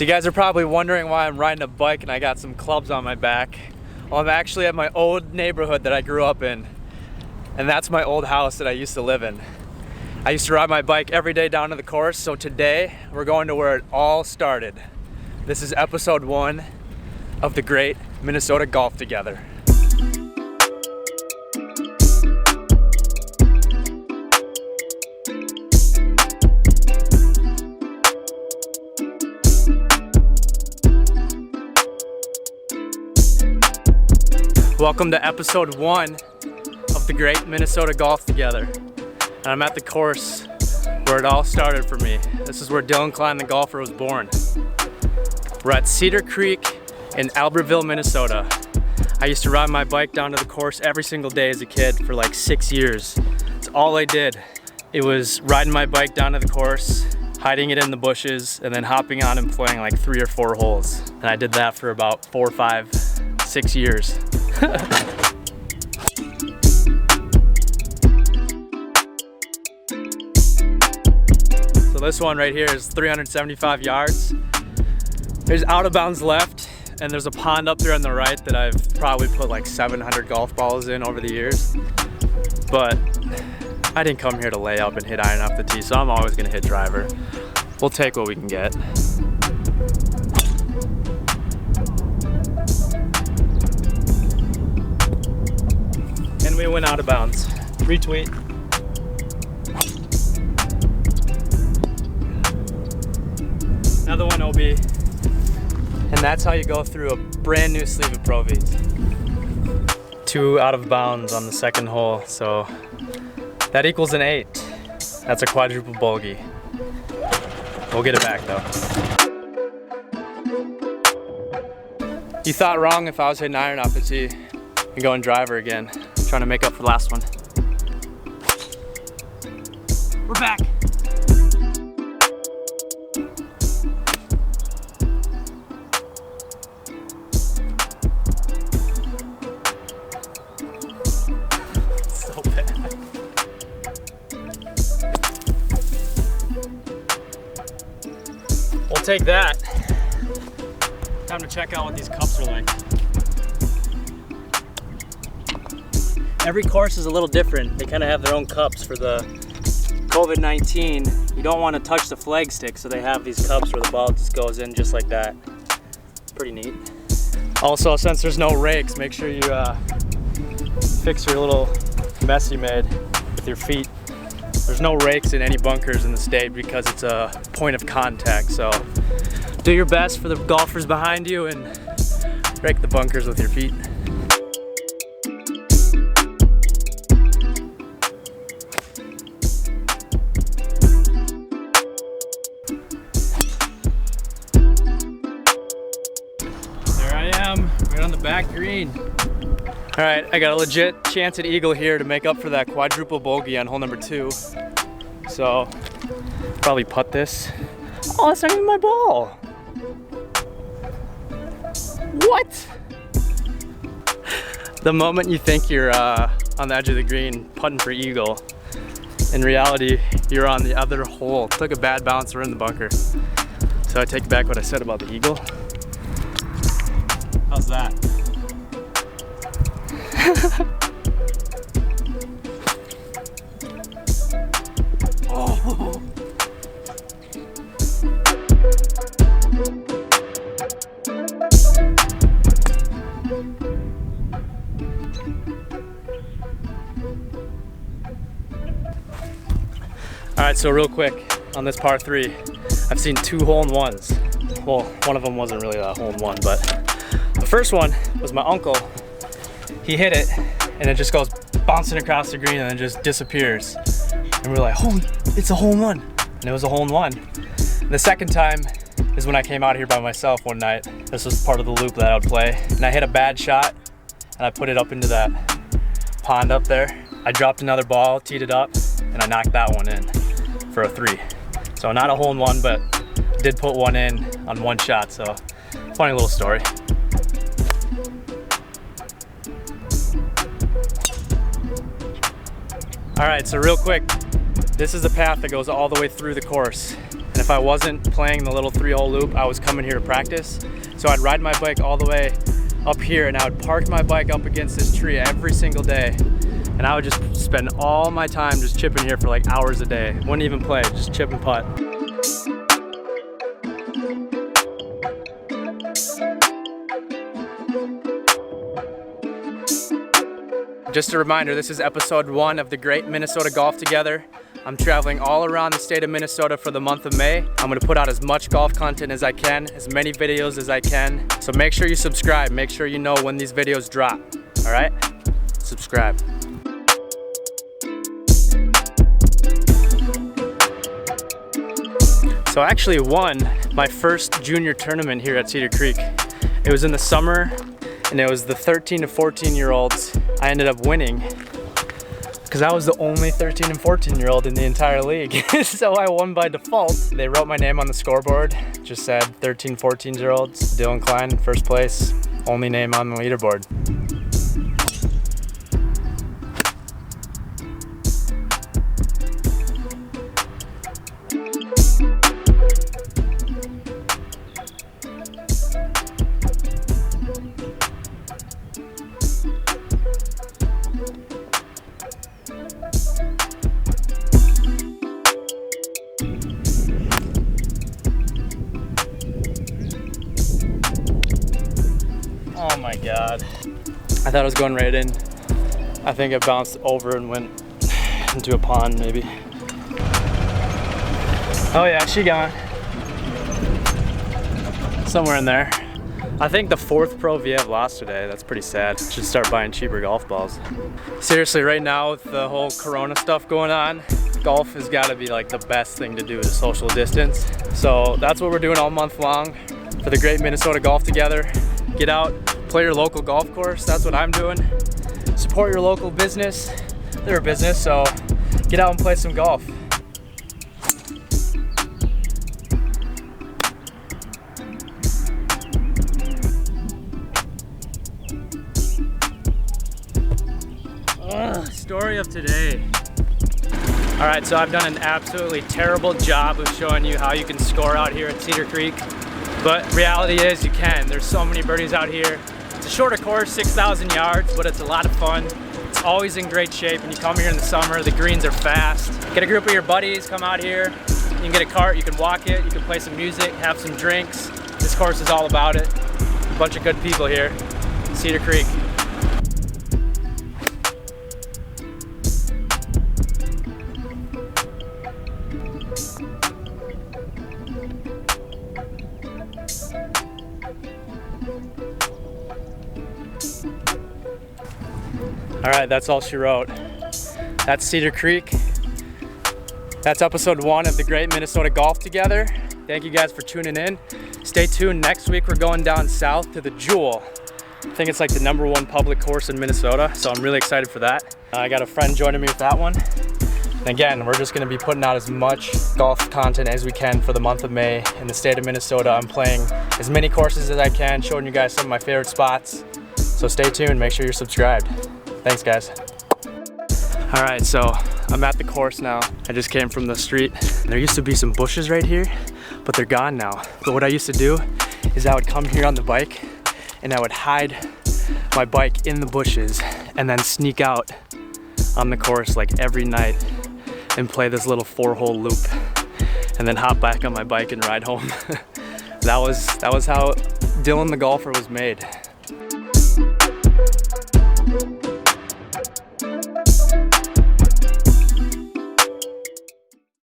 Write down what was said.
So you guys are probably wondering why I'm riding a bike and I got some clubs on my back. Well, I'm actually at my old neighborhood that I grew up in, and that's my old house that I used to live in. I used to ride my bike every day down to the course, so today we're going to where it all started. This is episode 1 of the Great Minnesota Golf Together. Welcome to episode 1 of the Great Minnesota Golf Together. And I'm at the course where it all started for me. This is where Dylan Klein, the golfer, was born. We're at Cedar Creek in Albertville, Minnesota. I used to ride my bike down to the course every single day as a kid for like 6 years. It's all I did. It was riding my bike down to the course, hiding it in the bushes, and then hopping on and playing like 3 or 4 holes. And I did that for about 4, 5, 6 years. So this one right here is 375 yards. There's out of bounds left, and there's a pond up there on the right that I've probably put like 700 golf balls in over the years. But I didn't come here to lay up and hit iron off the tee, so I'm always gonna hit driver. We'll take what we can get. And we went out of bounds. Retweet. Another one, OB. And that's how you go through a brand new sleeve of Pro Vs. 2 out of bounds on the second hole, so that equals an 8. That's a quadruple bogey. We'll get it back though. You thought wrong if I was hitting iron off the tee and going driver again. Trying to make up for the last one. We're back. So bad. We'll take that. Time to check out what these cups are like. Every course is a little different. They kind of have their own cups for the COVID-19. You don't want to touch the flag stick, so they have these cups where the ball just goes in just like that. Pretty neat. Also, since there's no rakes, make sure you fix your little mess you made with your feet. There's no rakes in any bunkers in the state because it's a point of contact, so do your best for the golfers behind you and rake the bunkers with your feet. Right on the back green. All right, I got a legit chance at eagle here to make up for that quadruple bogey on hole number 2. So, probably putt this. Oh, that's not even my ball. What? The moment you think you're on the edge of the green putting for eagle, in reality, you're on the other hole. Took a bad bounce, we're in the bunker. So I take back what I said about the eagle. How's that? Oh. All right, so real quick on this par 3, I've seen 2 hole-in-ones. Well, one of them wasn't really a hole-in-one, but the first one was my uncle. He hit it and it just goes bouncing across the green and then just disappears. And we're like, holy, it's a hole-in-one. And it was a hole-in-one. The second time is when I came out here by myself one night. This was part of the loop that I would play. And I hit a bad shot and I put it up into that pond up there. I dropped another ball, teed it up, and I knocked that one in for a 3. So not a hole-in-one, but did put one in on one shot, so funny little story. All right, so real quick, this is the path that goes all the way through the course. And And if I wasn't playing the little 3-hole loop, I was coming here to practice. So I'd ride my bike all the way up here and I would park my bike up against this tree every single day. And I would just spend all my time just chipping here for like hours a day. Wouldn't even play, just chip and putt. Just a reminder, this is episode 1 of the Great Minnesota Golf Together. I'm traveling all around the state of Minnesota for the month of May. I'm gonna put out as much golf content as I can, as many videos as I can. So make sure you subscribe, make sure you know when these videos drop, all right? Subscribe. So I actually won my first junior tournament here at Cedar Creek. It was in the summer and it was the 13 to 14 year olds. I ended up winning because I was the only 13 and 14 year old in the entire league. So I won by default. They wrote my name on the scoreboard, just said 13, 14 year olds. Dylan Klein, first place, only name on the leaderboard. Oh my God. I thought it was going right in. I think it bounced over and went into a pond maybe. Oh yeah, she gone. Somewhere in there. I think the 4th Pro V I've lost today. That's pretty sad. Should start buying cheaper golf balls. Seriously, right now with the whole Corona stuff going on, golf has got to be like the best thing to do to social distance. So that's what we're doing all month long for the Great Minnesota Golf Together. Get out, play your local golf course. That's what I'm doing. Support your local business. They're a business, so get out and play some golf. Story of today. All right, so I've done an absolutely terrible job of showing you how you can score out here at Cedar Creek. But reality is you can. There's so many birdies out here. It's a shorter course, 6,000 yards, but it's a lot of fun. It's always in great shape. When you come here in the summer, the greens are fast. Get a group of your buddies, come out here. You can get a cart, you can walk it, you can play some music, have some drinks. This course is all about it. A bunch of good people here. Cedar Creek. All right, that's all she wrote. That's Cedar Creek. That's episode 1 of the Great Minnesota Golf Together. Thank you guys for tuning in. Stay tuned. Next week, we're going down south to the Jewel. I think it's like the #1 public course in Minnesota, so I'm really excited for that. I got a friend joining me with that one. And again, we're just gonna be putting out as much golf content as we can for the month of May in the state of Minnesota. I'm playing as many courses as I can, showing you guys some of my favorite spots. So stay tuned, make sure you're subscribed. Thanks, guys. All right, so I'm at the course now. I just came from the street. There used to be some bushes right here, but they're gone now. But what I used to do is I would come here on the bike and I would hide my bike in the bushes and then sneak out on the course like every night and play this little 4-hole loop and then hop back on my bike and ride home. That was how Dylan the golfer was made.